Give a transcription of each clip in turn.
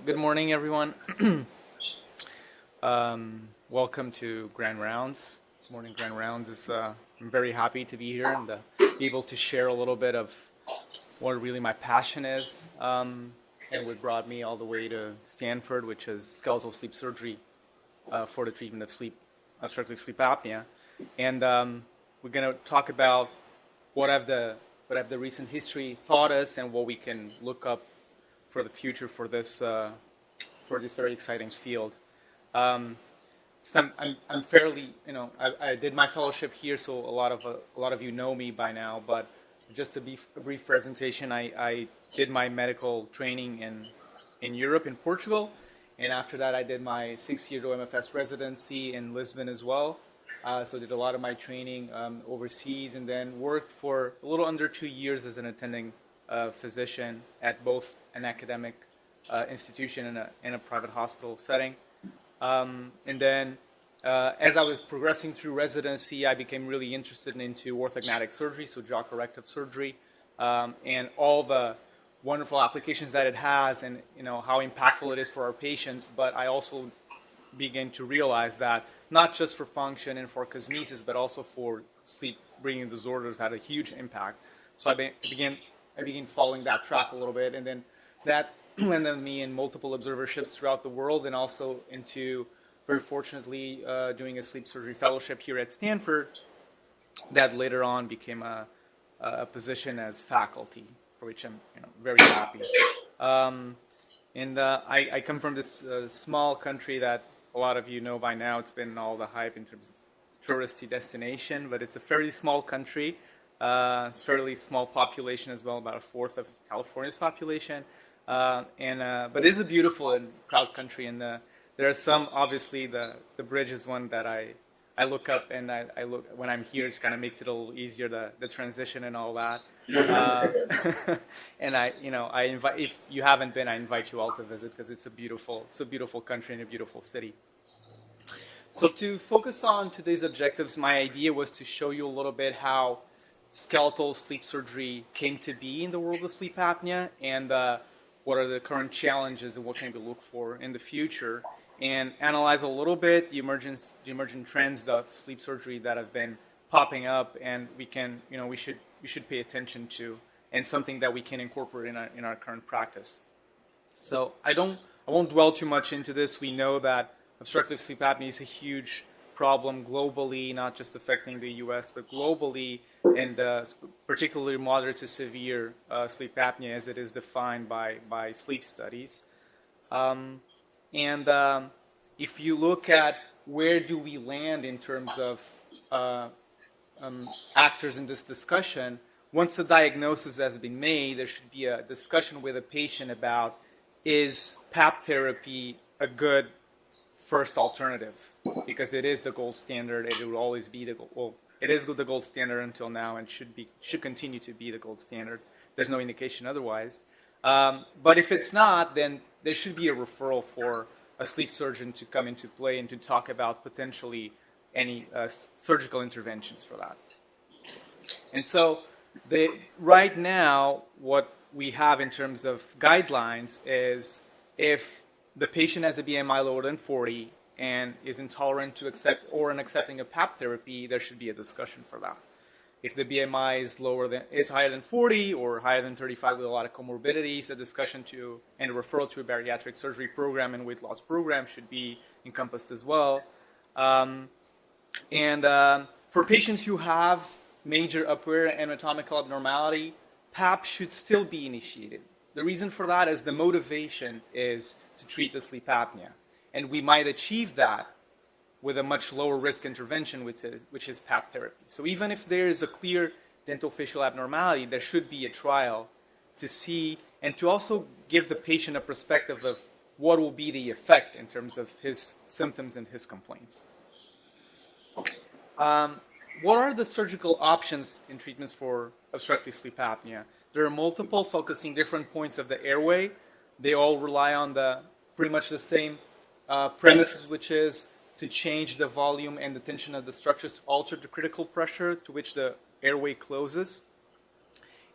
Good morning, everyone. Welcome to Grand Rounds. This morning, Grand Rounds is. I'm very happy to be here and be able to share a little bit of what really my passion is, and what brought me all the way to Stanford, which is skeletal sleep surgery for the treatment of obstructive sleep apnea. And we're going to talk about what have the recent history taught us and what we can look up for the future for this very exciting field. So I'm fairly, I did my fellowship here, so a lot of you know me by now. But just a brief presentation, I did my medical training in Europe, in Portugal, and after that I did my 6-year OMFS residency in Lisbon as well. So did a lot of my training overseas, and then worked for a little under 2 years as an attending physician at both an academic institution and a private hospital setting. And then as I was progressing through residency, I became really interested into orthognathic surgery, so jaw corrective surgery, and all the wonderful applications that it has, and how impactful it is for our patients. But I also began to realize that not just for function and for cosmesis, but also for sleep breathing disorders had a huge impact. So I began following that track a little bit, and then that landed me in multiple observerships throughout the world, and also into, very fortunately, doing a sleep surgery fellowship here at Stanford that later on became a position as faculty, for which I'm very happy. I come from this small country that a lot of you know by now. It's been all the hype in terms of touristy destination, but it's a fairly small country. Fairly small population as well, about a fourth of California's population, but it is a beautiful and proud country. And there are some, obviously, the bridge is one that I look up, and I look when I'm here. It kind of makes it a little easier, the transition and all that. And I invite, if you haven't been, I invite you all to visit, because it's a beautiful country and a beautiful city. So to focus on today's objectives, my idea was to show you a little bit how skeletal sleep surgery came to be in the world of sleep apnea, and what are the current challenges and what can we look for in the future, and analyze a little bit the emergent trends of sleep surgery that have been popping up, and we should pay attention to, and something that we can incorporate in our current practice. So I won't dwell too much into this. We know that obstructive sleep apnea is a huge problem globally, not just affecting the U.S., but globally, and particularly moderate to severe sleep apnea as it is defined by sleep studies. If you look at where do we land in terms of actors in this discussion, once a diagnosis has been made, there should be a discussion with a patient about, is PAP therapy a good first alternative? Because it is the gold standard. It will always be it is the gold standard until now, and should continue to be the gold standard. There's no indication otherwise. But if it's not, then there should be a referral for a sleep surgeon to come into play and to talk about potentially any surgical interventions for that. And so right now, what we have in terms of guidelines is, if the patient has a BMI lower than 40 and is intolerant to accepting a PAP therapy, there should be a discussion for that. If the BMI is higher than 40 or higher than 35 with a lot of comorbidities, a discussion and a referral to a bariatric surgery program and weight loss program should be encompassed as well. For patients who have major upper anatomical abnormality, PAP should still be initiated. The reason for that is the motivation is to treat the sleep apnea. And we might achieve that with a much lower risk intervention, which is PAP therapy. So even if there is a clear dental facial abnormality, there should be a trial to see, and to also give the patient a perspective of what will be the effect in terms of his symptoms and his complaints. What are the surgical options in treatments for obstructive sleep apnea? There are multiple, focusing different points of the airway. They all rely on pretty much the same premises, which is to change the volume and the tension of the structures to alter the critical pressure to which the airway closes.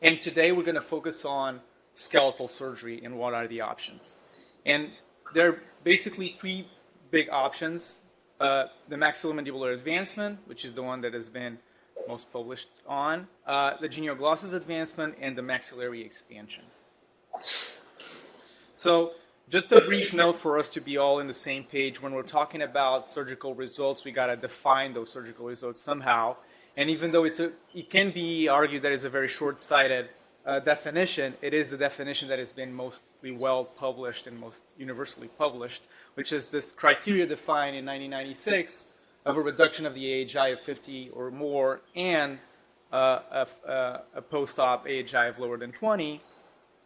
And today we're going to focus on skeletal surgery and what are the options. And there are basically three big options. The maxillomandibular advancement, which is the one that has been most published on, the genioglossus advancement, and the maxillary expansion. So just a brief note for us to be all on the same page. When we're talking about surgical results, we got to define those surgical results somehow. And even though it can be argued that it's a very short-sighted definition, it is the definition that has been mostly well published and most universally published, which is this criteria defined in 1996 of a reduction of the AHI of 50 or more and a post-op AHI of lower than 20,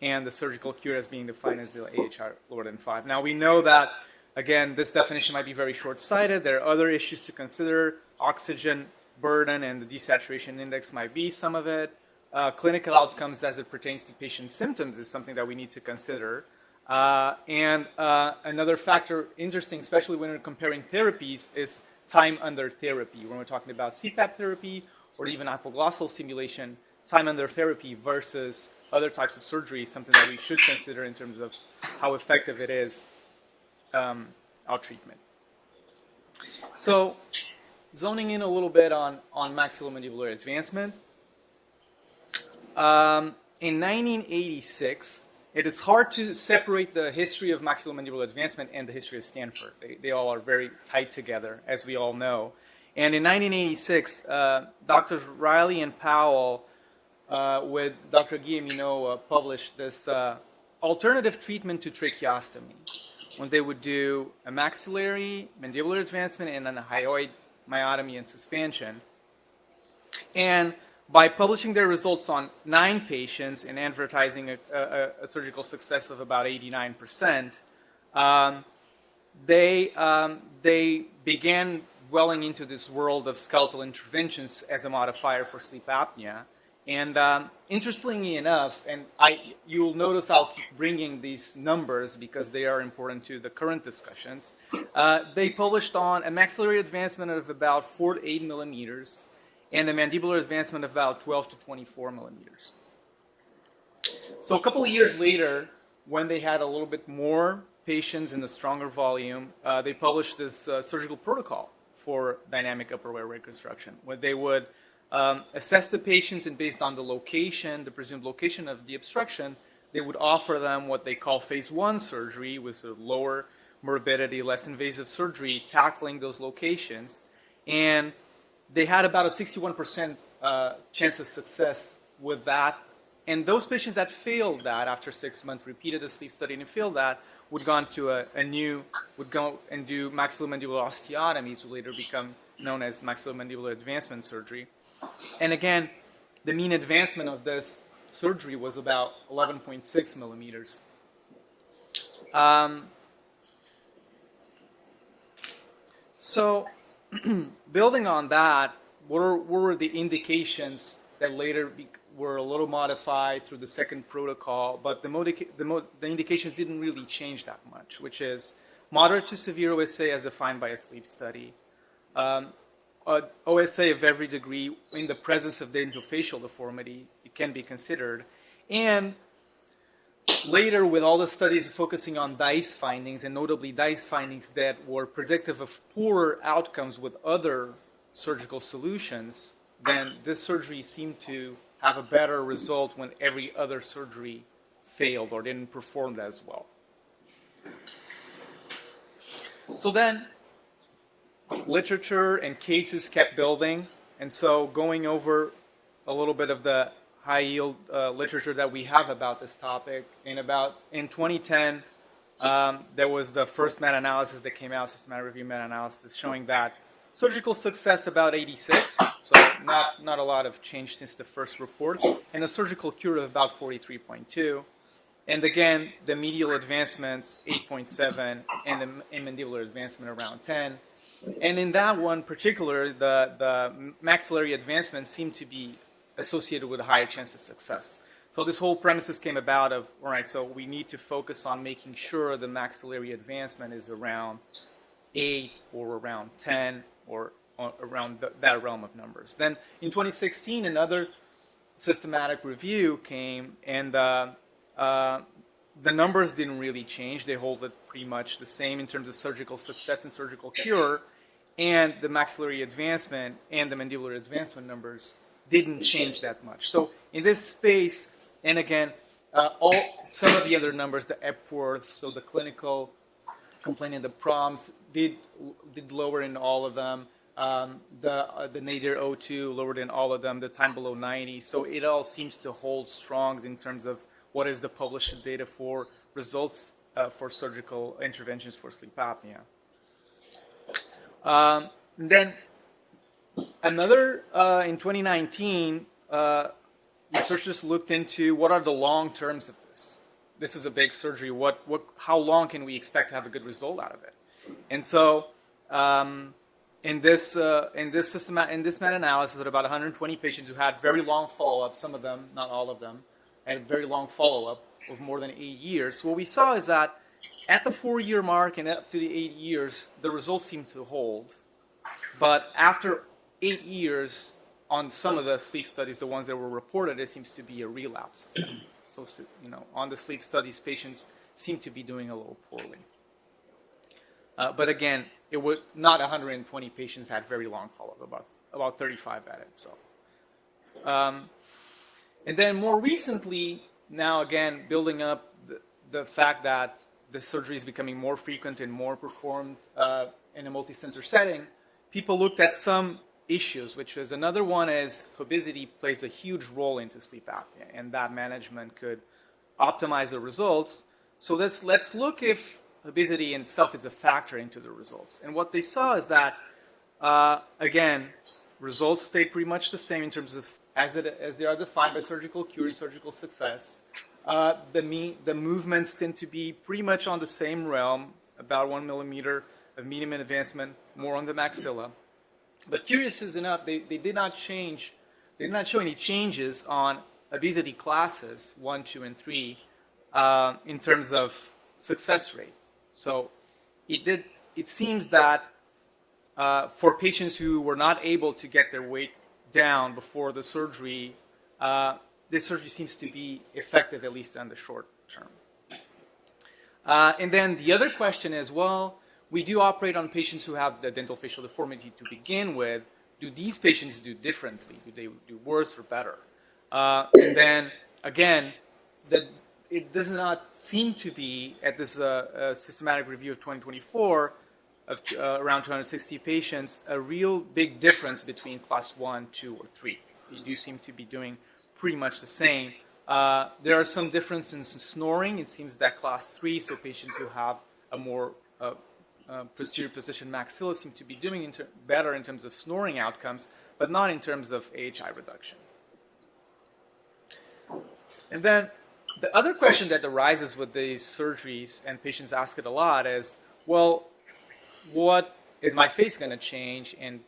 and the surgical cure as being defined as the AHI lower than 5. Now we know that, again, this definition might be very short-sighted. There are other issues to consider. Oxygen burden and the desaturation index might be some of it. Clinical outcomes as it pertains to patient symptoms is something that we need to consider. And another factor, interesting, especially when we're comparing therapies, is time under therapy. When we're talking about CPAP therapy or even hypoglossal stimulation, time under therapy versus other types of surgery is something that we should consider in terms of how effective it is, our treatment. So, zoning in a little bit on maxillomandibular advancement. In 1986, it is hard to separate the history of maxillomandibular advancement and the history of Stanford. They all are very tight together, as we all know. And in 1986, Drs. Riley and Powell, with Dr. Guilleminot, published this alternative treatment to tracheostomy, when they would do a maxillary mandibular advancement and then a hyoid myotomy and suspension. And by publishing their results on 9 patients and advertising a surgical success of about 89%, they began dwelling into this world of skeletal interventions as a modifier for sleep apnea. And interestingly enough, and you'll notice I'll keep bringing these numbers because they are important to the current discussions. They published on a maxillary advancement of about 4 to 8 millimeters and a mandibular advancement of about 12 to 24 millimeters. So a couple of years later, when they had a little bit more patients in a stronger volume, they published this surgical protocol for dynamic upper airway reconstruction, where they would assess the patients, and based on the location, the presumed location of the obstruction, they would offer them what they call phase 1 surgery, with a lower morbidity, less invasive surgery, tackling those locations. And they had about a 61% chance of success with that. And those patients that failed that after 6 months, repeated the sleep study and failed that, would go on to would go and do maxillomandibular osteotomies, would later become known as maxillomandibular advancement surgery. And again, the mean advancement of this surgery was about 11.6 millimeters. So, building on that, what were the indications that later were a little modified through the second protocol, but the indications didn't really change that much, which is moderate to severe OSA as defined by a sleep study, OSA of every degree in the presence of dentofacial deformity, it can be considered, and later with all the studies focusing on DICE findings, and notably DICE findings that were predictive of poorer outcomes with other surgical solutions, then this surgery seemed to have a better result when every other surgery failed or didn't perform as well. So then, literature and cases kept building, and so going over a little bit of the high-yield literature that we have about this topic, in 2010, there was the first meta-analysis that came out, systematic review meta-analysis, showing that surgical success about 86, so not a lot of change since the first report, and a surgical cure of about 43.2. And again, the medial advancements, 8.7, and the mandibular advancement around 10. And in that one particular, the maxillary advancements seem to be associated with a higher chance of success. So this whole premises came about of, all right, so we need to focus on making sure the maxillary advancement is around 8 or around 10 or around that realm of numbers. Then in 2016, another systematic review came, and the numbers didn't really change. They hold it pretty much the same in terms of surgical success and surgical cure, and the maxillary advancement and the mandibular advancement numbers didn't change that much. So in this space, and again, some of the other numbers, the Epworth, so the clinical complaint and the PROMs did lower in all of them. The nadir O2 lowered in all of them, the time below 90. So it all seems to hold strong in terms of what is the published data for results for surgical interventions for sleep apnea. Then another, in 2019, researchers looked into what are the long terms of this. This is a big surgery. How long can we expect to have a good result out of it? And so, in this meta-analysis of about 120 patients who had very long follow-up, some of them, not all of them, had very long follow-up of more than 8 years. What we saw is that at the 4-year mark and up to the 8 years, the results seem to hold. But after 8 years, on some of the sleep studies, the ones that were reported, it seems to be a relapse. So, on the sleep studies, patients seem to be doing a little poorly. But again, it would not 120 patients had very long follow-up, about 35 at it. So, and then more recently, now again, building up the fact that the surgery is becoming more frequent and more performed in a multi-center setting, people looked at some issues, which is another one is obesity plays a huge role into sleep apnea, and that management could optimize the results. So let's look if obesity in itself is a factor into the results. And what they saw is that, again, results stay pretty much the same in terms of as they are defined by surgical cure and surgical success. The movements tend to be pretty much on the same realm, about 1 millimeter of medium advancement, more on the maxilla. But curious as enough, they did not change. They did not show any changes on obesity classes 1, 2, and 3 in terms of success rate. So it seems that for patients who were not able to get their weight down before the surgery, this surgery seems to be effective, at least in the short term. And then the other question is, well, we do operate on patients who have the dental facial deformity to begin with. Do these patients do differently? Do they do worse or better? And then, again, it does not seem to be, at this systematic review of 2024, of around 260 patients, a real big difference between class 1, 2, or 3. You do seem to be doing pretty much the same. There are some differences in snoring. It seems that class 3, so patients who have a more posterior position maxilla seem to be doing better in terms of snoring outcomes, but not in terms of AHI reduction. And then the other question that arises with these surgeries, and patients ask it a lot, is, well, what is my face going to change, and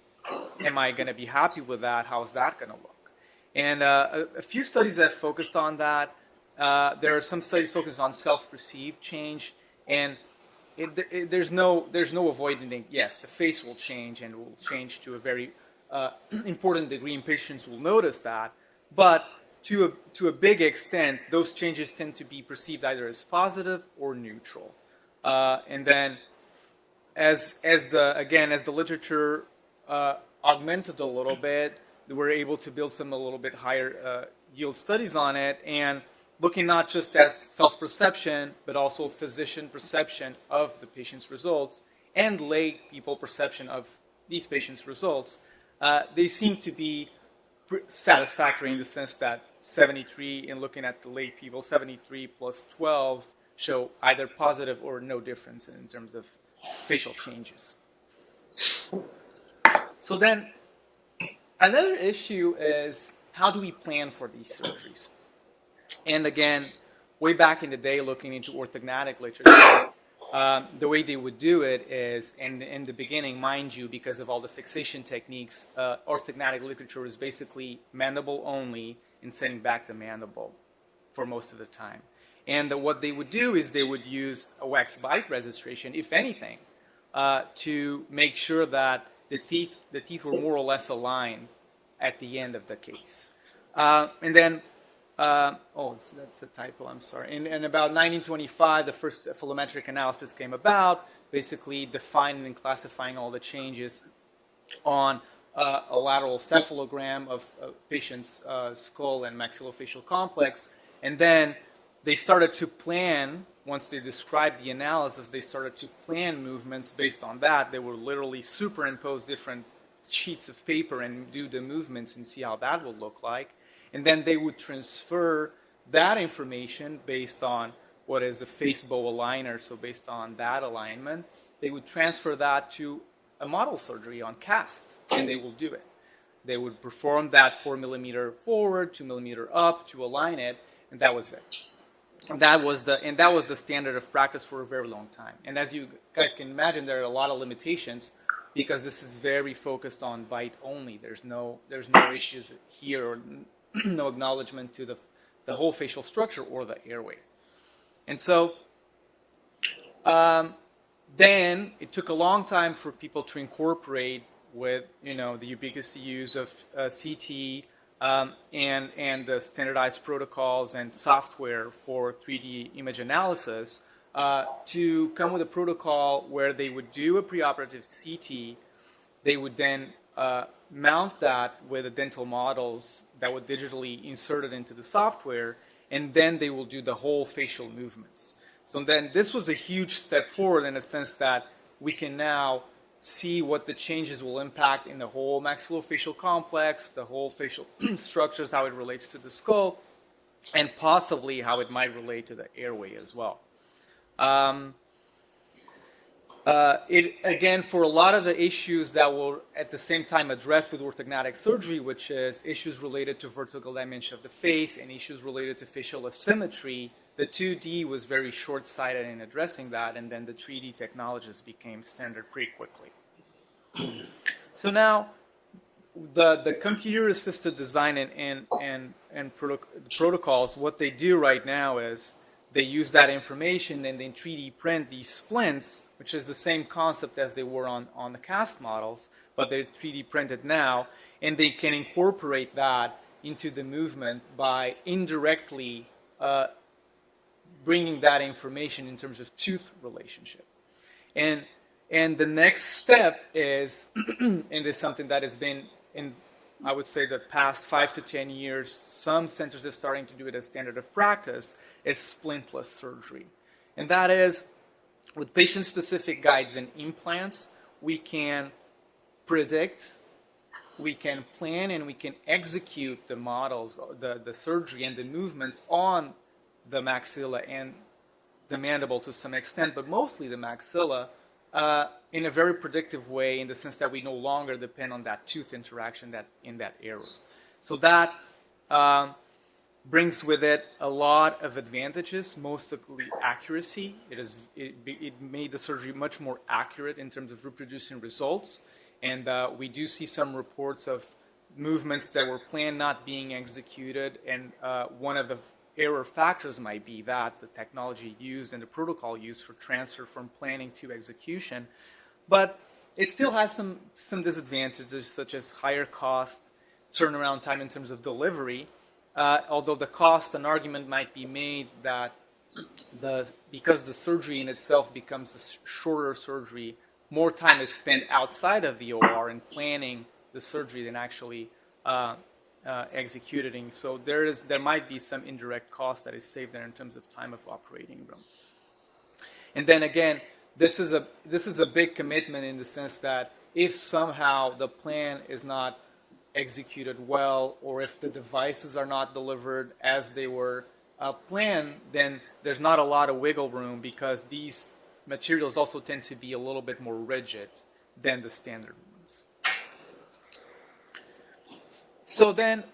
am I going to be happy with that? How is that going to look? And a few studies have focused on that. There are some studies focused on self-perceived change, and there's no avoiding it. Yes, the face will change, and will change to a very important degree, and patients will notice that. But to a big extent, those changes tend to be perceived either as positive or neutral. And then, as the literature augmented a little bit, we're able to build some a little bit higher yield studies on it, and looking not just at self-perception, but also physician perception of the patient's results, and lay people perception of these patients' results. They seem to be satisfactory in the sense that 73, in looking at the lay people, 73 plus 12 show either positive or no difference in terms of facial changes. So then, another issue is, how do we plan for these surgeries? And again, way back in the day, looking into orthognathic literature, the way they would do it is, and in the beginning, mind you, because of all the fixation techniques, orthognathic literature is basically mandible only and sending back the mandible for most of the time. And what they would do is they would use a wax bite registration, if anything, to make sure that the teeth were more or less aligned at the end of the case. And then That's a typo, I'm sorry. In about 1925, the first volumetric analysis came about, basically defining and classifying all the changes on a lateral cephalogram of a patient's skull and maxillofacial complex. And then they started to plan, once they described the analysis, they started to plan movements based on that. They would literally superimpose different sheets of paper and do the movements and see how that would look like. And then they would transfer that information based on what is a face bow aligner, so based on that alignment, they would transfer that to a model surgery on cast, and they will do it. They would perform that 4 millimeter forward, 2 millimeter up to align it, and that was it. And that was the standard of practice for a very long time. And as you guys can imagine, there are a lot of limitations because this is very focused on bite only. There's no issues here, or no acknowledgement to the whole facial structure or the airway. And so then it took a long time for people to incorporate with the ubiquitous use of CT and the standardized protocols and software for 3D image analysis to come with a protocol where they would do a preoperative CT. They would then mount that with the dental models that would digitally insert it into the software, and then they will do the whole facial movements. So then this was a huge step forward in the sense that we can now see what the changes will impact in the whole maxillofacial complex, the whole facial structures, how it relates to the skull, and possibly how it might relate to the airway as well. Again, for a lot of the issues that were at the same time addressed with orthognathic surgery, which is issues related to vertical dimension of the face and issues related to facial asymmetry, the 2D was very short-sighted in addressing that, and then the 3D technologies became standard pretty quickly. So now, the computer-assisted design and protocols, what they do right now is they use that information and then 3D print these splints, which is the same concept as they were on the cast models, but they're 3D printed now, and they can incorporate that into the movement by indirectly bringing that information in terms of tooth relationship. And the next step is, and it's something that has been in, I would say, the past 5 to 10 years, some centers are starting to do it as standard of practice, is splintless surgery. And that is, with patient-specific guides and implants, we can predict, we can plan, and we can execute the models, the surgery and the movements on the maxilla and the mandible to some extent, but mostly the maxilla, in a very predictive way, in the sense that we no longer depend on that tooth interaction in that area. So that brings with it a lot of advantages, mostly accuracy. It made the surgery much more accurate in terms of reproducing results, and we do see some reports of movements that were planned not being executed, and one of the error factors might be that the technology used and the protocol used for transfer from planning to execution. But it still has some disadvantages, such as higher cost, turnaround time in terms of delivery. Although the cost, an argument might be made that because the surgery in itself becomes a shorter surgery, more time is spent outside of the OR in planning the surgery than actually executing. So there might be some indirect cost that is saved there in terms of time of operating room. And then again, this is a big commitment in the sense that if somehow the plan is not executed well, or if the devices are not delivered as they were planned, then there's not a lot of wiggle room, because these materials also tend to be a little bit more rigid than the standard ones. So then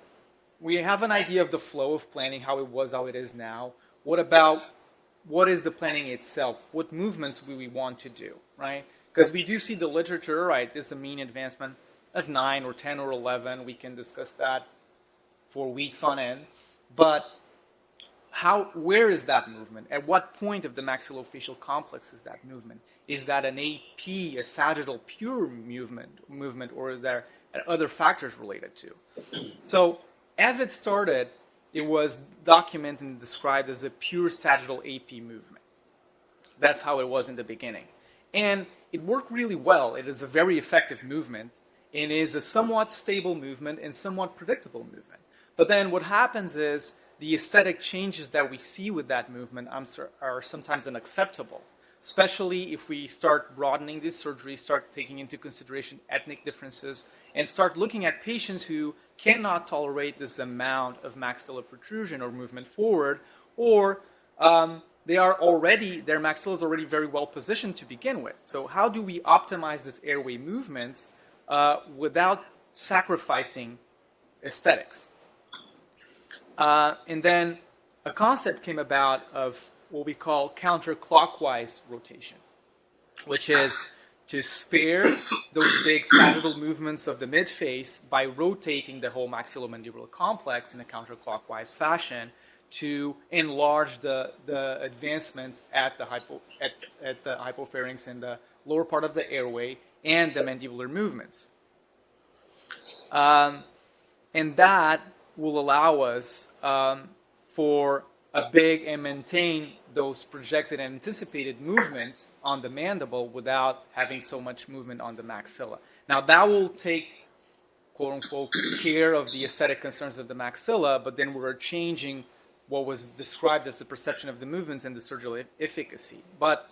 we have an idea of the flow of planning, how it was, how it is now. What is the planning itself? What movements do we want to do, right? Because we do see the literature, right? There's a mean advancement of 9 or 10 or 11. We can discuss that for weeks on end. But where is that movement? At what point of the maxillofacial complex is that movement? Is that an AP, a sagittal pure movement, or is there other factors related to? So as it started, it was documented and described as a pure sagittal AP movement. That's how it was in the beginning. And it worked really well. It is a very effective movement and is a somewhat stable movement and somewhat predictable movement. But then what happens is the aesthetic changes that we see with that movement are sometimes unacceptable, especially if we start broadening this surgery, start taking into consideration ethnic differences, and start looking at patients who cannot tolerate this amount of maxilla protrusion or movement forward, or their maxilla is already very well positioned to begin with. So how do we optimize this airway movements without sacrificing aesthetics? And then a concept came about of what we call counterclockwise rotation, which is to spare those big sagittal movements of the midface by rotating the whole maxillomandibular complex in a counterclockwise fashion to enlarge the advancements at the hypopharynx and the lower part of the airway and the mandibular movements. And that will allow us for a big and maintain those projected and anticipated movements on the mandible without having so much movement on the maxilla. Now that will take, quote unquote, care of the aesthetic concerns of the maxilla, but then we're changing what was described as the perception of the movements and the surgical efficacy. But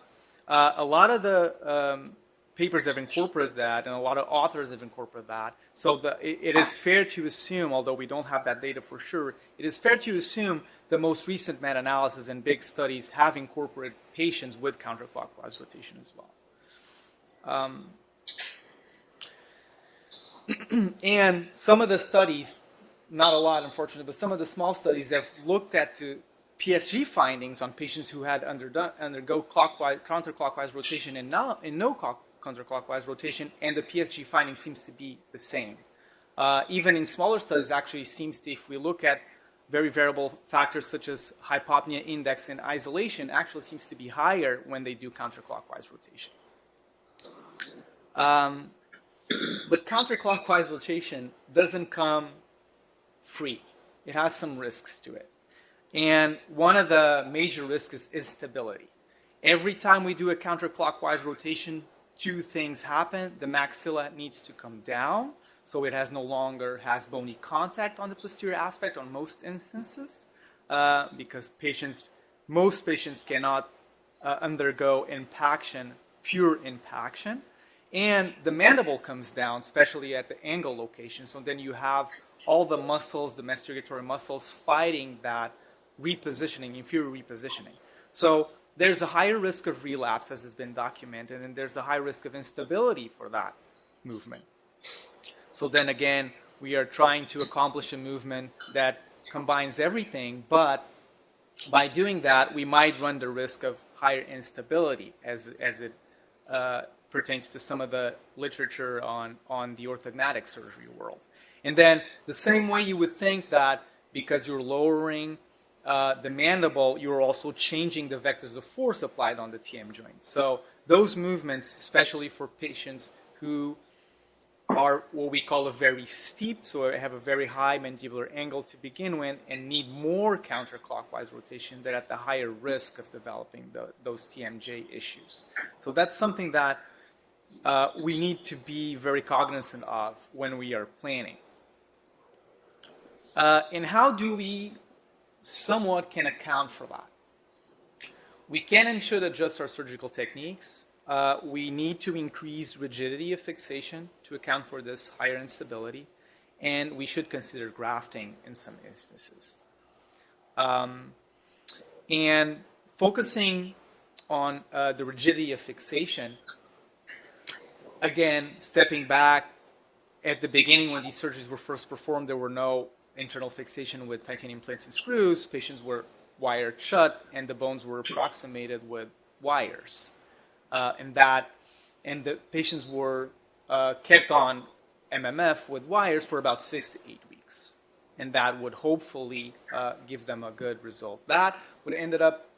a lot of the papers have incorporated that, and a lot of authors have incorporated that. So it is fair to assume, although we don't have that data for sure, it is fair to assume the most recent meta-analysis and big studies have incorporated patients with counterclockwise rotation as well. And some of the studies, not a lot unfortunately, but some of the small studies have looked at the PSG findings on patients who had undergo counterclockwise rotation and no counterclockwise rotation, and the PSG finding seems to be the same. Even in smaller studies, actually seems to, if we look at very variable factors such as hypopnea index and isolation, actually seems to be higher when they do counterclockwise rotation. But counterclockwise rotation doesn't come free. It has some risks to it. And one of the major risks is instability. Every time we do a counterclockwise rotation, two things happen. The maxilla needs to come down, so it no longer has bony contact on the posterior aspect on most instances, because most patients cannot undergo impaction, pure impaction. And the mandible comes down, especially at the angle location, so then you have all the muscles, the masticatory muscles, fighting that repositioning, inferior repositioning. So there's a higher risk of relapse, as has been documented, and there's a high risk of instability for that movement. So then again, we are trying to accomplish a movement that combines everything, but by doing that, we might run the risk of higher instability as it pertains to some of the literature on the orthognathic surgery world. And then the same way you would think that because you're lowering the mandible, you're also changing the vectors of force applied on the TM joint. So those movements, especially for patients who are what we call a very steep, so have a very high mandibular angle to begin with and need more counterclockwise rotation, they're at the higher risk of developing those TMJ issues. So that's something that we need to be very cognizant of when we are planning. And how do we somewhat can account for that? We can and should adjust our surgical techniques. We need to increase rigidity of fixation to account for this higher instability, and we should consider grafting in some instances. And focusing on the rigidity of fixation, again, stepping back, at the beginning when these surgeries were first performed, there were no internal fixation with titanium plates and screws. Patients were wired shut, and the bones were approximated with wires. And the patients were kept on MMF with wires for about 6 to 8 weeks. And that would hopefully give them a good result. That would ended up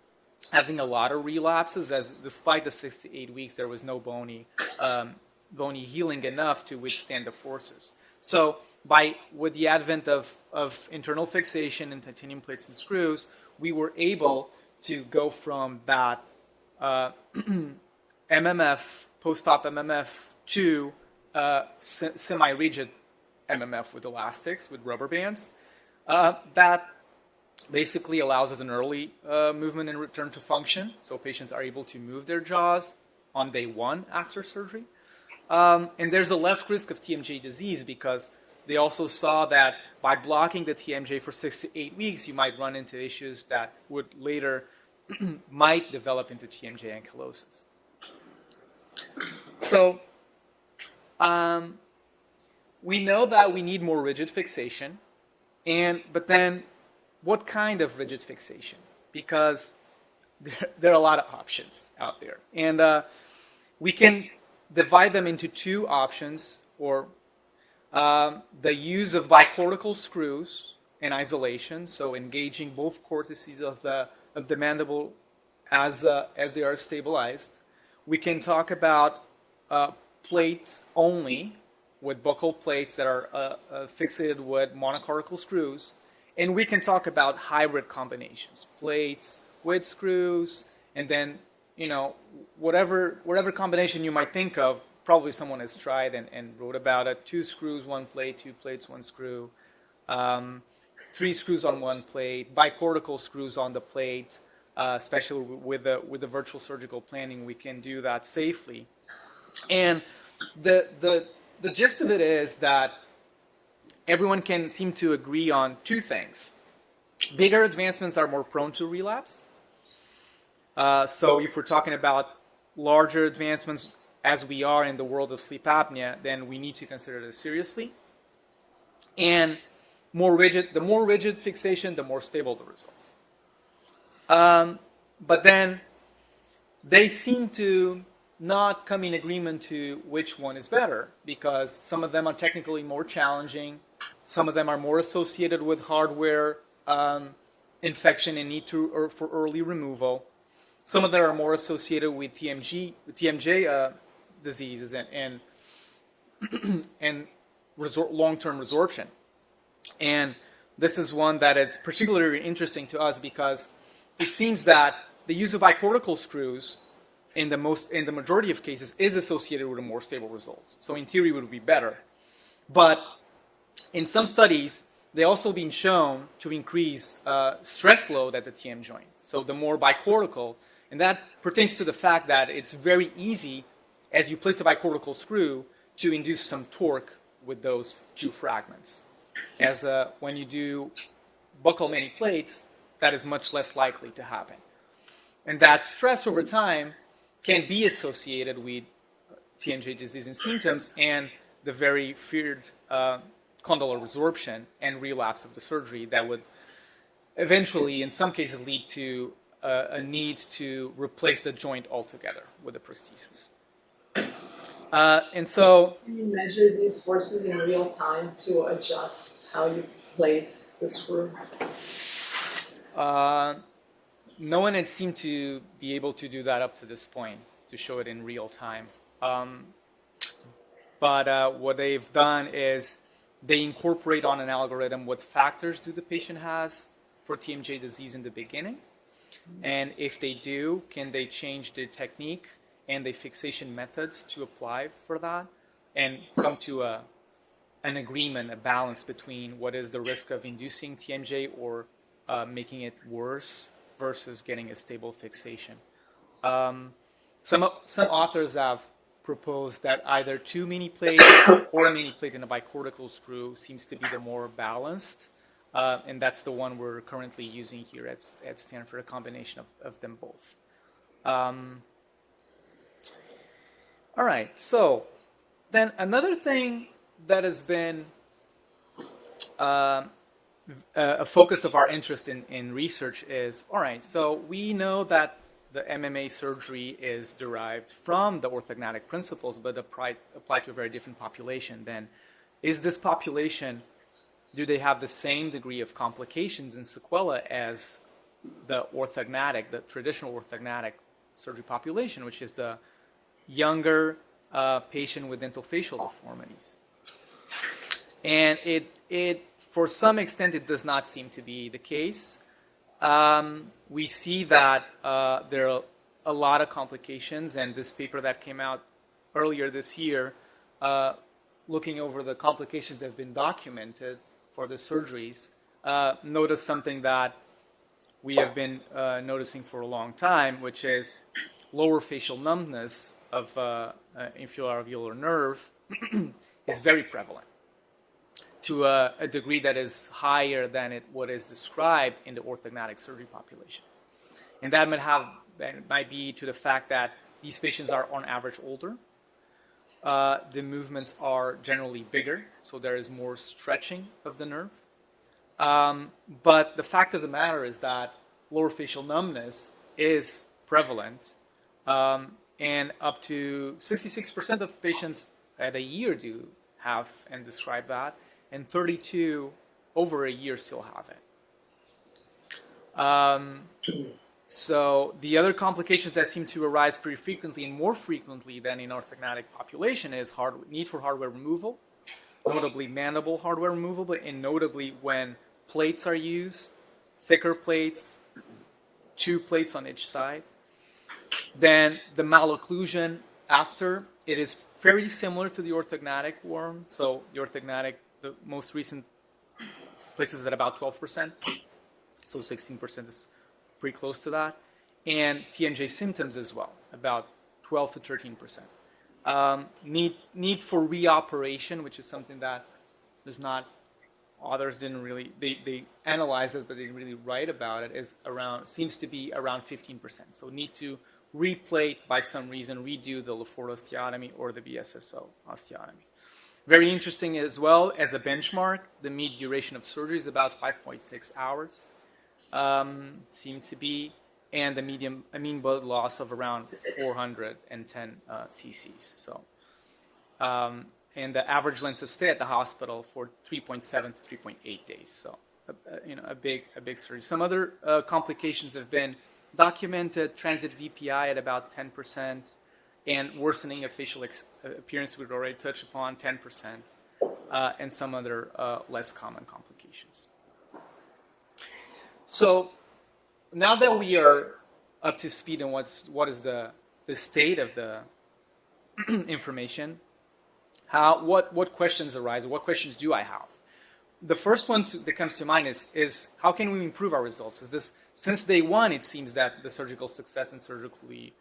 having a lot of relapses, as despite the 6 to 8 weeks, there was no bony healing enough to withstand the forces. So with the advent of internal fixation and titanium plates and screws, we were able to go from that MMF, post-op MMF, to semi-rigid MMF with elastics, with rubber bands. That basically allows us an early movement and return to function, so patients are able to move their jaws on day one after surgery. And there's a less risk of TMJ disease because they also saw that by blocking the TMJ for 6 to 8 weeks, you might run into issues that would later might develop into TMJ ankylosis. So we know that we need more rigid fixation, but then what kind of rigid fixation? Because there are a lot of options out there. And we can divide them into two options, or the use of bicortical screws in isolation, so engaging both cortices of the mandible as they are stabilized. We can talk about plates only, with buccal plates that are fixated with monocortical screws. And we can talk about hybrid combinations, plates with screws, and then, whatever combination you might think of, probably someone has tried and wrote about it. 2 screws, 1 plate, 2 plates, 1 screw, 3 screws on 1 plate, bicortical screws on the plate, especially with the virtual surgical planning, we can do that safely. And the gist of it is that everyone can seem to agree on 2 things. Bigger advancements are more prone to relapse. So if we're talking about larger advancements, as we are in the world of sleep apnea, then we need to consider this seriously. And the more rigid fixation, the more stable the results. But then they seem to not come in agreement to which one is better, because some of them are technically more challenging, some of them are more associated with hardware infection and need for early removal. Some of them are more associated with TMJ diseases and long-term resorption. And this is one that is particularly interesting to us because it seems that the use of bicortical screws in the majority of cases is associated with a more stable result. So in theory, it would be better. But in some studies, they also been shown to increase stress load at the TM joint. So the more bicortical, and that pertains to the fact that it's very easy, as you place a bicortical screw, to induce some torque with those 2 fragments. As when you do buccal many plates, that is much less likely to happen. And that stress over time can be associated with TMJ disease and symptoms and the very feared condylar resorption and relapse of the surgery that would eventually, in some cases, lead to a need to replace the joint altogether with a prosthesis. And so, can you measure these forces in real time to adjust how you place the screw? No one had seemed to be able to do that up to this point, to show it in real time. But what they've done is they incorporate on an algorithm what factors do the patient has for TMJ disease in the beginning. And if they do, can they change the technique and the fixation methods to apply for that and come to an agreement, a balance between what is the risk of inducing TMJ or making it worse versus getting a stable fixation. Some authors have proposed that either 2 mini plates or a mini plate and a bicortical screw seems to be the more balanced. And that's the one we're currently using here at Stanford, a combination of them both. All right, so then another thing that has been a focus of our interest in research is, all right, so we know that the MMA surgery is derived from the orthognathic principles, but applied to a very different population. Then is this population, do they have the same degree of complications and sequela as the traditional orthognathic surgery population, which is the younger patient with dental facial deformities? And it for some extent, it does not seem to be the case. We see that there are a lot of complications, and this paper that came out earlier this year, looking over the complications that have been documented for the surgeries, noticed something that we have been noticing for a long time, which is lower facial numbness of inferior alveolar nerve is very prevalent to a degree that is higher than what is described in the orthognathic surgery population. And that might be to the fact that these patients are on average older. The movements are generally bigger, so there is more stretching of the nerve. But the fact of the matter is that lower facial numbness is prevalent, and up to 66% of patients at a year do have and describe that, and 32 over a year still have it. So the other complications that seem to arise pretty frequently and more frequently than in orthognathic population is need for hardware removal, notably mandible hardware removal, and notably when plates are used, thicker plates, 2 plates on each side. Then the malocclusion after, it is very similar to the orthognathic worm. So the orthognathic, the most recent places at about 12%, so 16% is pretty close to that. And TMJ symptoms as well, about 12 to 13%. Need for reoperation, which is something that there's not, others didn't really, they analyze it, but they didn't really write about it, seems to be around 15%. So need to replate by some reason, redo the Lefort osteotomy or the BSSO osteotomy. Very interesting as well, as a benchmark, the mean duration of surgery is about 5.6 hours. Seem to be, and the mean blood loss of around 410 cc's. So, and the average length of stay at the hospital for 3.7 to 3.8 days. So, a big surgery. Some other complications have been documented: transient VPI at about 10%, and worsening of facial appearance we've already touched upon, 10%, and some other less common complications. So now that we are up to speed on what is the state of the information, what questions arise? What questions do I have? The first one that comes to mind is how can we improve our results? Since day one, it seems that the surgical success and surgically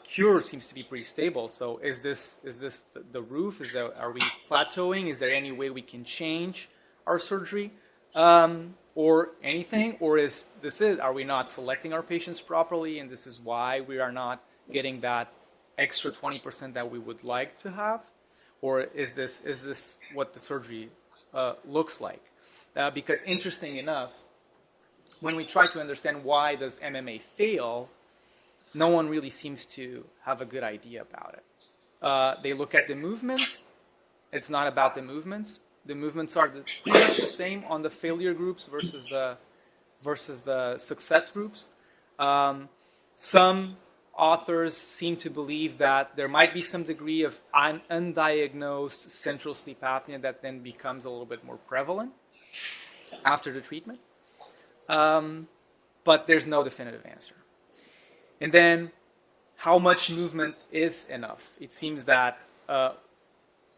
cure seems to be pretty stable. So is this the roof? Are we plateauing? Is there any way we can change our surgery? Or anything, or are we not selecting our patients properly, and this is why we are not getting that extra 20% that we would like to have, or is this what the surgery looks like? Because interesting enough, when we try to understand why does MMA fail, no one really seems to have a good idea about it. They look at the movements. It's not about the movements. The movements are pretty much the same on the failure groups versus the success groups. Some authors seem to believe that there might be some degree of undiagnosed central sleep apnea that then becomes a little bit more prevalent after the treatment. But there's no definitive answer. And then, how much movement is enough? It seems that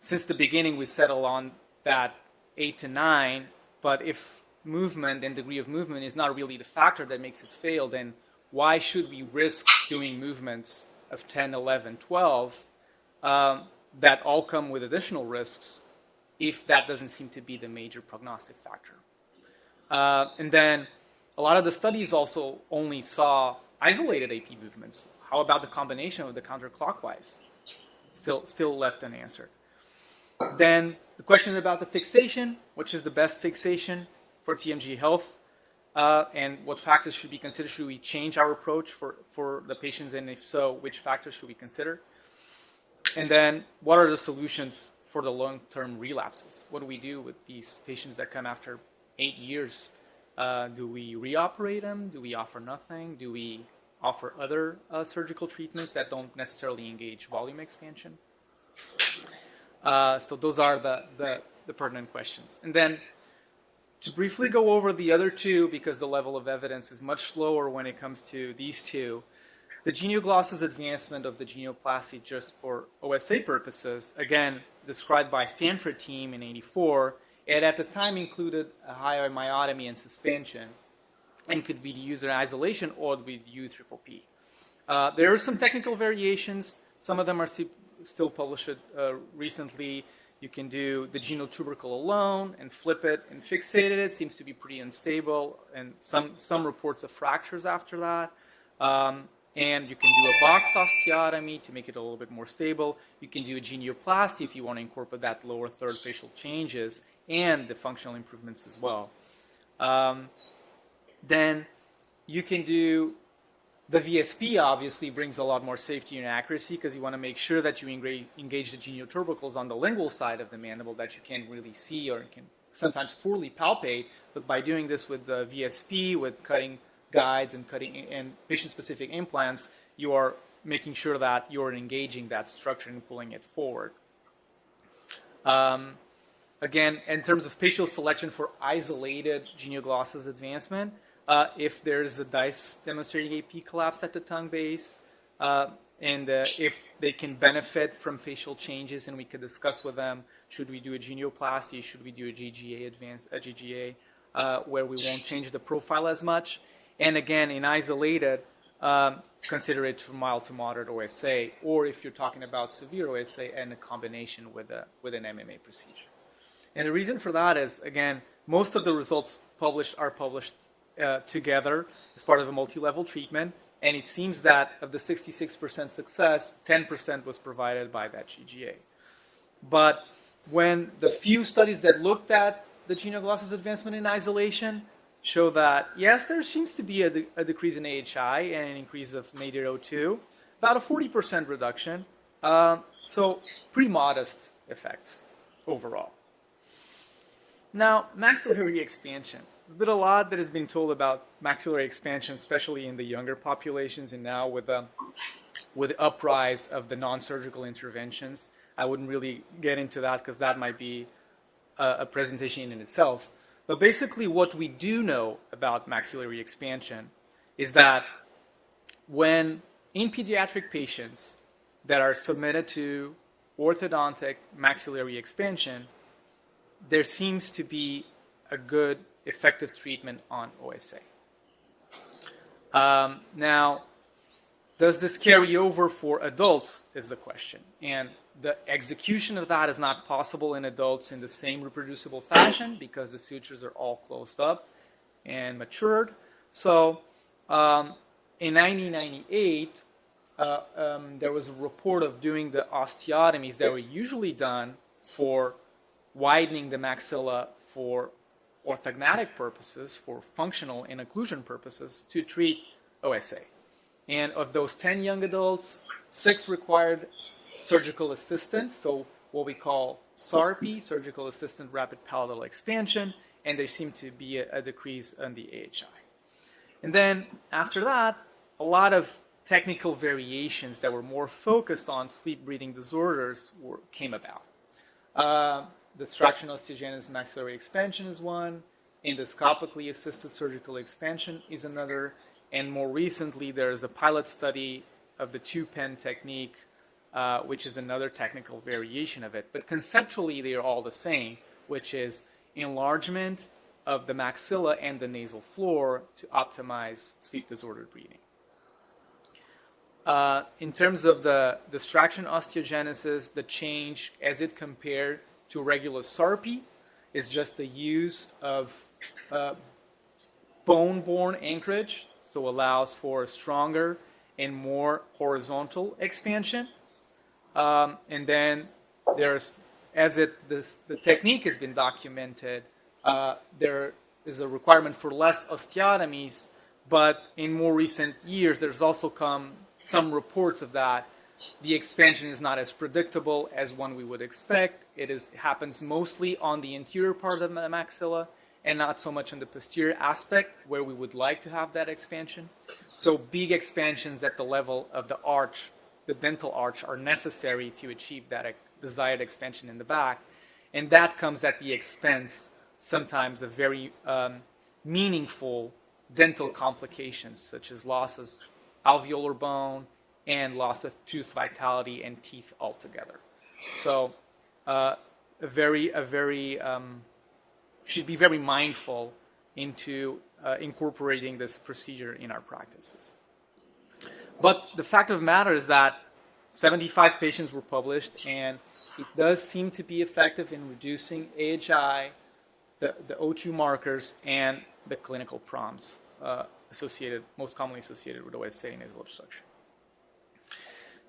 since the beginning we settle on that 8 to 9, but if movement and degree of movement is not really the factor that makes it fail, then why should we risk doing movements of 10, 11, 12 that all come with additional risks if that doesn't seem to be the major prognostic factor? And then a lot of the studies also only saw isolated AP movements. How about the combination of the counterclockwise? Still left unanswered. Then the question about the fixation, which is the best fixation for TMJ health, and what factors should be considered. Should we change our approach for the patients, and if so, which factors should we consider? And then what are the solutions for the long-term relapses? What do we do with these patients that come after 8 years? Do we reoperate them? Do we offer nothing? Do we offer other surgical treatments that don't necessarily engage volume expansion? So those are the the pertinent questions. And then to briefly go over the other two, because the level of evidence is much slower when it comes to these two, the genioglossus advancement of the genioplasty just for OSA purposes, again, described by Stanford team in '84, it at the time included a higher myotomy and suspension, and could be used in isolation or with UPPP. There are some technical variations. Some of them are still published recently. You can do the genotubercle alone and flip it and fixate it. It seems to be pretty unstable, and some reports of fractures after that. And you can do a box osteotomy to make it a little bit more stable. You can do a genioplasty if you want to incorporate that lower third facial changes and the functional improvements as well. Then you can do the VSP. Obviously brings a lot more safety and accuracy because you want to make sure that you engage the geniotubercles on the lingual side of the mandible that you can't really see or can sometimes poorly palpate. But by doing this with the VSP, with cutting guides and cutting and patient-specific implants, you are making sure that you're engaging that structure and pulling it forward. Again, in terms of facial selection for isolated genioglossus advancement, if there's a DICE demonstrating AP collapse at the tongue base, and if they can benefit from facial changes, and we could discuss with them, should we do a genioplasty, should we do a GGA, where we won't change the profile as much. And again, in isolated, consider it from mild to moderate OSA, or if you're talking about severe OSA, and a combination with an MMA procedure. And the reason for that is, again, most of the results are published together as part of a multi-level treatment, and it seems that of the 66% success, 10% was provided by that GGA. But when the few studies that looked at the genioglossus advancement in isolation show that, yes, there seems to be a decrease in AHI and an increase of MADIR02, about a 40% reduction. So pretty modest effects overall. Now, maxillary expansion. There's been a lot that has been told about maxillary expansion, especially in the younger populations, and now with the uprise of the non-surgical interventions. I wouldn't really get into that because that might be a presentation in itself. But basically what we do know about maxillary expansion is that when in pediatric patients that are submitted to orthodontic maxillary expansion, there seems to be a good effective treatment on OSA. Now, does this carry over for adults is the question. And the execution of that is not possible in adults in the same reproducible fashion because the sutures are all closed up and matured. So in 1998, there was a report of doing the osteotomies that were usually done for widening the maxilla for orthognathic purposes, for functional and occlusion purposes, to treat OSA. And of those 10 young adults, 6 required surgical assistance, so what we call SARP, surgical assisted rapid palatal expansion, and there seemed to be a decrease in the AHI. And then after that, a lot of technical variations that were more focused on sleep-breathing disorders came about. The distraction osteogenesis maxillary expansion is one, endoscopically assisted surgical expansion is another, and more recently there is a pilot study of the 2-pen technique, which is another technical variation of it. But conceptually they are all the same, which is enlargement of the maxilla and the nasal floor to optimize sleep-disordered breathing. In terms of the distraction osteogenesis, the change as it compared to regular SARP is just the use of bone-borne anchorage, so allows for a stronger and more horizontal expansion. And then there's, the technique has been documented, there is a requirement for less osteotomies, but in more recent years there's also come some reports of that. The expansion is not as predictable as one we would expect. It happens mostly on the interior part of the maxilla and not so much on the posterior aspect where we would like to have that expansion. So big expansions at the level of the arch, the dental arch, are necessary to achieve that desired expansion in the back. And that comes at the expense sometimes of very meaningful dental complications, such as loss of alveolar bone and loss of tooth vitality and teeth altogether. So should be very mindful into incorporating this procedure in our practices. But the fact of the matter is that 75 patients were published, and it does seem to be effective in reducing AHI, the O2 markers, and the clinical PROMs most commonly associated with OSA nasal obstruction.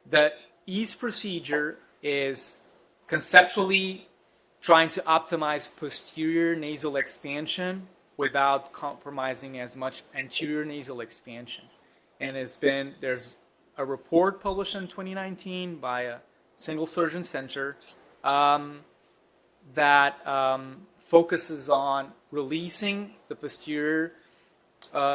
The EASE procedure is conceptually trying to optimize posterior nasal expansion without compromising as much anterior nasal expansion. And there's a report published in 2019 by a single surgeon center that focuses on releasing the posterior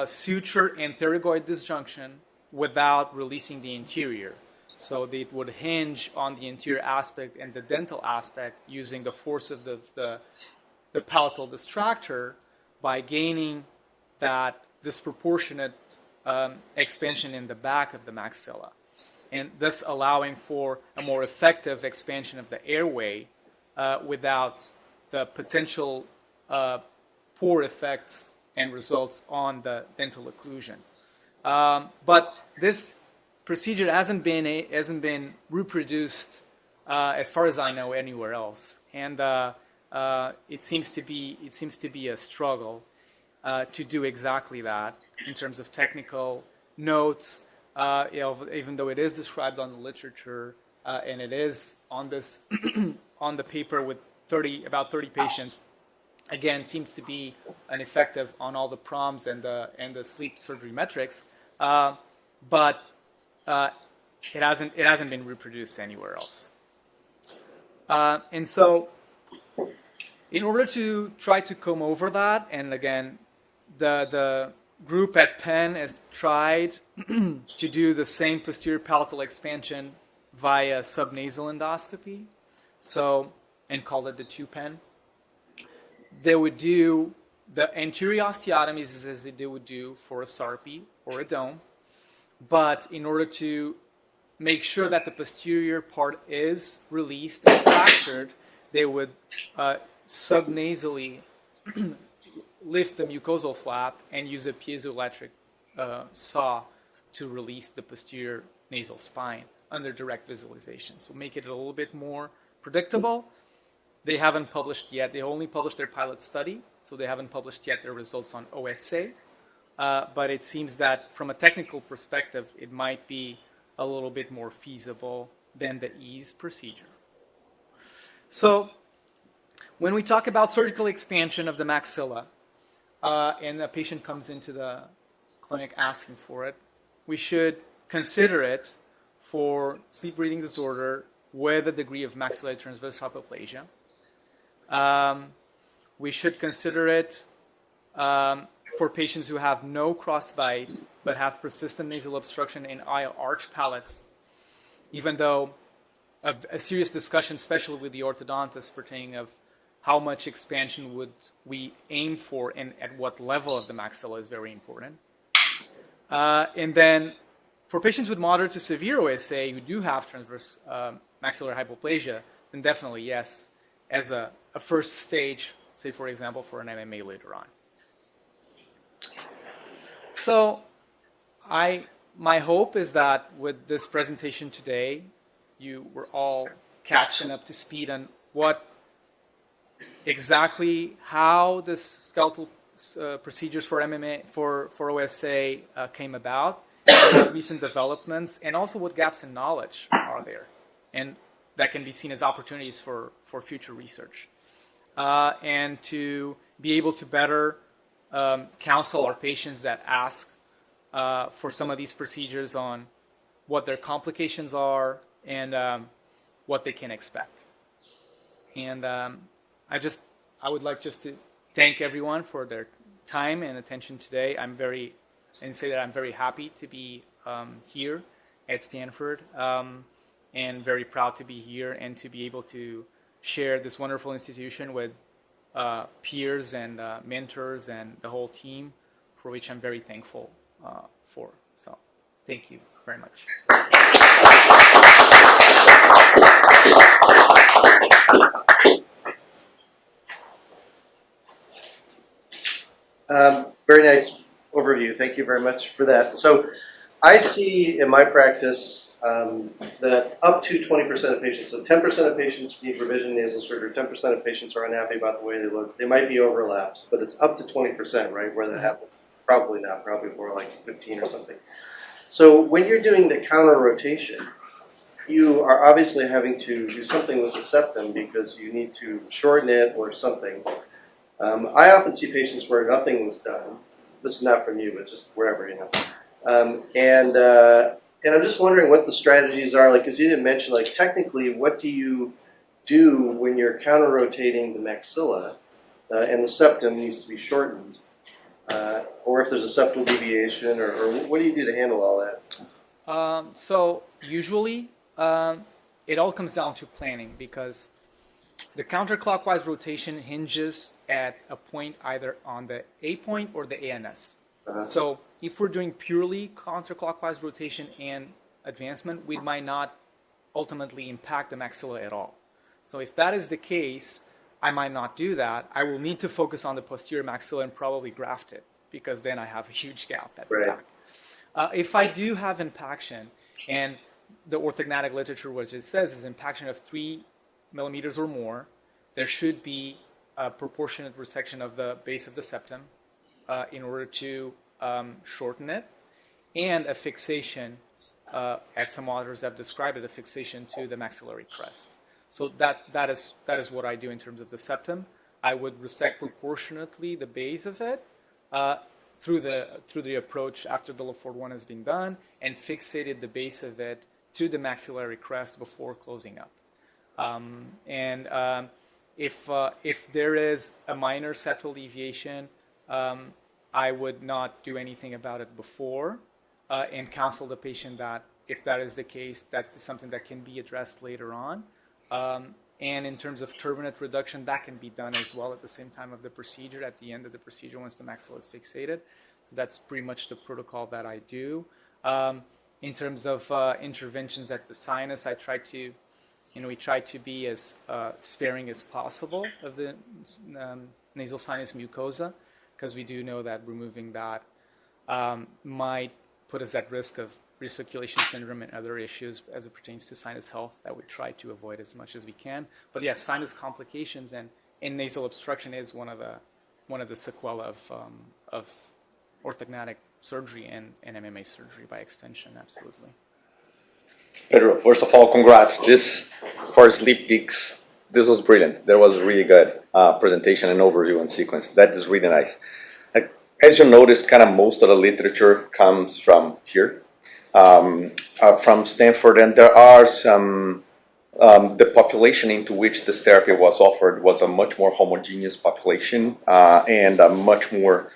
suture and pterygoid disjunction without releasing the interior. So they would hinge on the interior aspect and the dental aspect using the force of the palatal distractor by gaining that disproportionate expansion in the back of the maxilla, and thus allowing for a more effective expansion of the airway without the potential poor effects and results on the dental occlusion. But this procedure hasn't been reproduced, as far as I know, anywhere else, and it seems to be a struggle to do exactly that in terms of technical notes. Even though it is described on the literature and it is on this on the paper with about 30 patients, again seems to be ineffective on all the PROMs and the sleep surgery metrics, but it hasn't been reproduced anywhere else. And so, in order to try to come over that, and again, the group at Penn has tried to do the same posterior palatal expansion via subnasal endoscopy, and called it the 2-pen. They would do the anterior osteotomies as they would do for a SARPI or a dome, but in order to make sure that the posterior part is released and fractured, they would subnasally lift the mucosal flap and use a piezoelectric saw to release the posterior nasal spine under direct visualization. So make it a little bit more predictable. They haven't published yet. They only published their pilot study, so they haven't published yet their results on OSA. But it seems that from a technical perspective, it might be a little bit more feasible than the EASE procedure. So when we talk about surgical expansion of the maxilla, and a patient comes into the clinic asking for it, we should consider it for sleep breathing disorder with a degree of maxillary transverse hypoplasia. We should consider it for patients who have no crossbite but have persistent nasal obstruction in arch palates, even though a serious discussion, especially with the orthodontist, pertaining of how much expansion would we aim for and at what level of the maxilla is very important. And then for patients with moderate to severe OSA who do have transverse maxillary hypoplasia, then definitely yes, as a first stage, say for example for an MMA later on. So my hope is that with this presentation today, you were all catching up to speed on how this skeletal procedures for MMA for OSA came about, recent developments, and also what gaps in knowledge are there, and that can be seen as opportunities for future research, and to be able to better counsel our patients that ask for some of these procedures on what their complications are and what they can expect. And I would like just to thank everyone for their time and attention today. I'm very happy to be here at Stanford, and very proud to be here and to be able to share this wonderful institution with peers and mentors and the whole team, for which I'm very thankful for. So thank you very much. Very nice overview. Thank you very much for that. So I see in my practice that up to 20% of patients, so 10% of patients need revision nasal surgery, 10% of patients are unhappy about the way they look. They might be overlaps, but it's up to 20%, right, where that happens. Probably not, probably more like 15 or something. So when you're doing the counter rotation, you are obviously having to do something with the septum because you need to shorten it or something. I often see patients where nothing was done. This is not from you, but just wherever, you know. And I'm just wondering what the strategies are, like, because you didn't mention, like, technically, what do you do when you're counter-rotating the maxilla and the septum needs to be shortened? Or if there's a septal deviation, or what do you do to handle all that? So usually, it all comes down to planning, because the counterclockwise rotation hinges at a point either on the A point or the ANS. So if we're doing purely counterclockwise rotation and advancement, we might not ultimately impact the maxilla at all. So if that is the case, I might not do that. I will need to focus on the posterior maxilla and probably graft it, because then I have a huge gap at the back. If I do have impaction, and the orthognathic literature, what it says is impaction of 3 millimeters or more, there should be a proportionate resection of the base of the septum in order to shorten it, and a fixation, as some authors have described it, a fixation to the maxillary crest. So that is what I do in terms of the septum. I would resect proportionately the base of it through the approach after the Lefort one has been done, and fixated the base of it to the maxillary crest before closing up. If there is a minor septal deviation, I would not do anything about it before, and counsel the patient that if that is the case, that's something that can be addressed later on. And in terms of turbinate reduction, that can be done as well at the same time of the procedure, at the end of the procedure once the maxilla is fixated. So that's pretty much the protocol that I do. In terms of interventions at the sinus, I try to, we try to be as sparing as possible of the nasal sinus mucosa, because we do know that removing that might put us at risk of recirculation syndrome and other issues as it pertains to sinus health that we try to avoid as much as we can. But yes, sinus complications and nasal obstruction is one of the sequelae of orthognathic surgery and MMA surgery by extension, absolutely. Pedro, first of all, congrats. This, for Sleep Geeks, this was brilliant. There was really good presentation and overview and sequence. That is really nice. As you noticed, kind of most of the literature comes from here, from Stanford, and there are some, the population into which this therapy was offered was a much more homogeneous population and a much more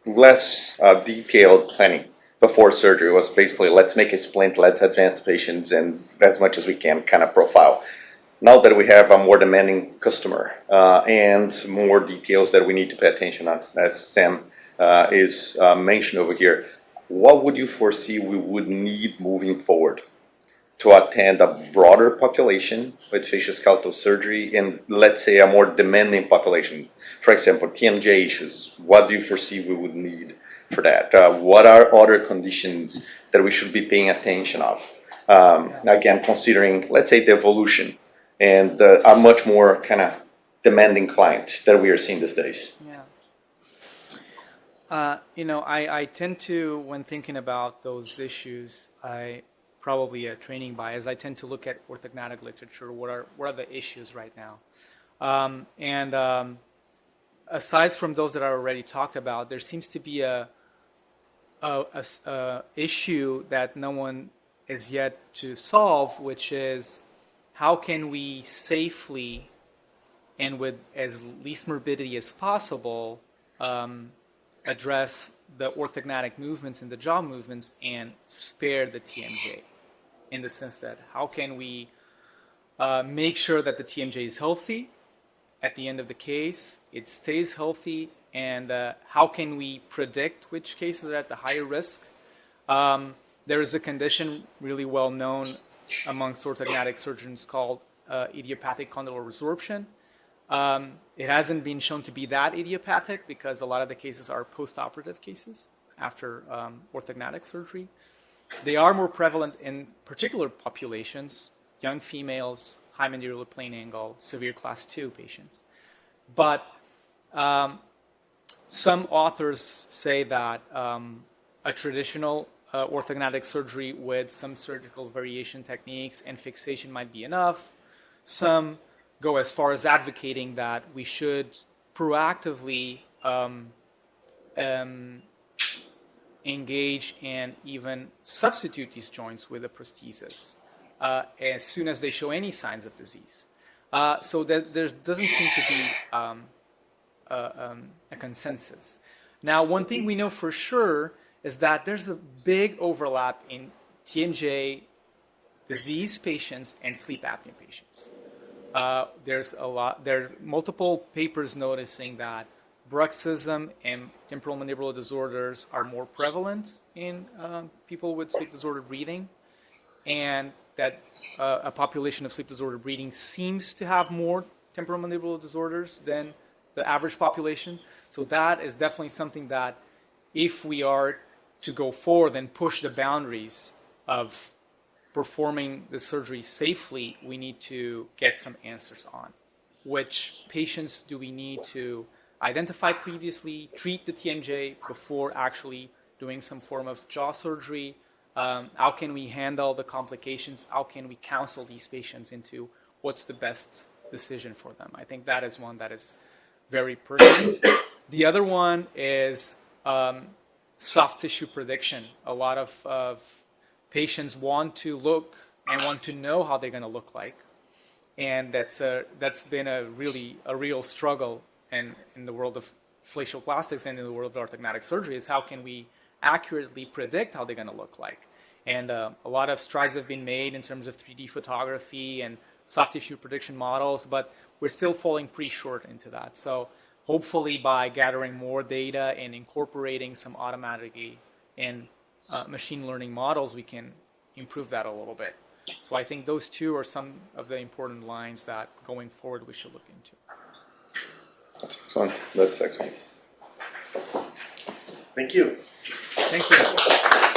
less detailed planning before surgery. It was basically, let's make a splint, let's advance the patients, and as much as we can kind of profile. Now that we have a more demanding customer and more details that we need to pay attention on, as Sam is mentioned over here, what would you foresee we would need moving forward to attend a broader population with facioskeletal surgery and, let's say, a more demanding population? For example, TMJ issues, what do you foresee we would need for that? What are other conditions that we should be paying attention of? Again, considering, let's say, the evolution and a much more kind of demanding client that we are seeing these days. Yeah. I tend to, when thinking about those issues, probably a training bias, I tend to look at orthognathic literature. What are the issues right now? Aside from those that I already talked about, there seems to be a issue that no one is yet to solve, which is how can we safely and with as least morbidity as possible address the orthognathic movements and the jaw movements and spare the TMJ, in the sense that how can we make sure that the TMJ is healthy at the end of the case, it stays healthy, and how can we predict which cases are at the higher risk? There is a condition really well known amongst orthognathic surgeons called idiopathic condylar resorption. It hasn't been shown to be that idiopathic because a lot of the cases are post-operative cases after orthognathic surgery. They are more prevalent in particular populations, young females, high mandibular plane angle, severe class 2 patients. But some authors say that a traditional orthognathic surgery with some surgical variation techniques and fixation might be enough. Some go as far as advocating that we should proactively engage and even substitute these joints with a prosthesis as soon as they show any signs of disease. So that there doesn't seem to be a consensus. Now, one thing we know for sure is that there's a big overlap in TMJ disease patients and sleep apnea patients. There are multiple papers noticing that bruxism and temporal mandibular disorders are more prevalent in people with sleep disordered breathing, and that a population of sleep disordered breathing seems to have more temporal mandibular disorders than the average population. So that is definitely something that if we are to go forward and push the boundaries of performing the surgery safely, we need to get some answers on. Which patients do we need to identify previously, treat the TMJ before actually doing some form of jaw surgery? How can we handle the complications? How can we counsel these patients into what's the best decision for them? I think that is one that is very pertinent. The other one is soft tissue prediction. A lot of patients want to look and want to know how they're going to look like, and that's been a real struggle in the world of facial plastics and in the world of orthognathic surgery, is how can we accurately predict how they're going to look like. And a lot of strides have been made in terms of 3D photography and soft tissue prediction models, but we're still falling pretty short into that. So hopefully by gathering more data and incorporating some automatically in machine learning models, we can improve that a little bit. So I think those two are some of the important lines that going forward we should look into. That's excellent. That's excellent. Thank you. Thank you.